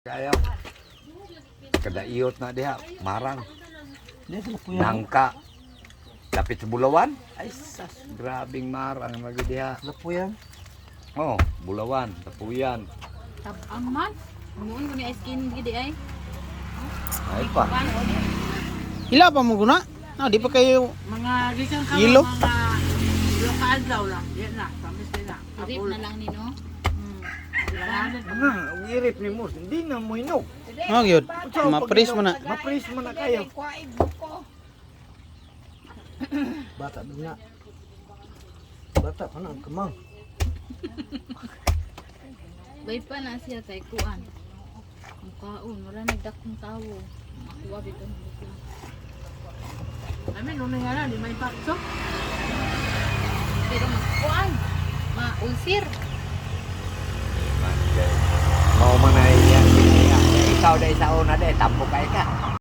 Kaya kadaiyot na diha, marang, Dito po yan. nangka, lapit sa Bulawan. Ay sas, grabing marang lagi diha. Dito po yan. Oh, Bulawan, Tapuyan. Tabang man. Noon ko ni ice cream gidi ay. Ay pa. Paano o di? Ila pa mo guna? Ah, di pa kayo Mga gikan ka Ilo? mga lokal daw lang. Yan na, tamis nila. Rip na lang ni no. Nga, ang irip ni Mus, hindi na mo hinog. Oh, gyud. Mapris mo na. Mapris mo na kayo. Bata din na. Bata pa na kamang. Bay pa na siya kay kuan. Ang kaon, wala nagdakong tawo. Makuha bito. Amin, nung nga na, di may pakso. Pero magkuan. Maulsir. Mau mana yang ikaw dahil sa una dahil tampo kay ka.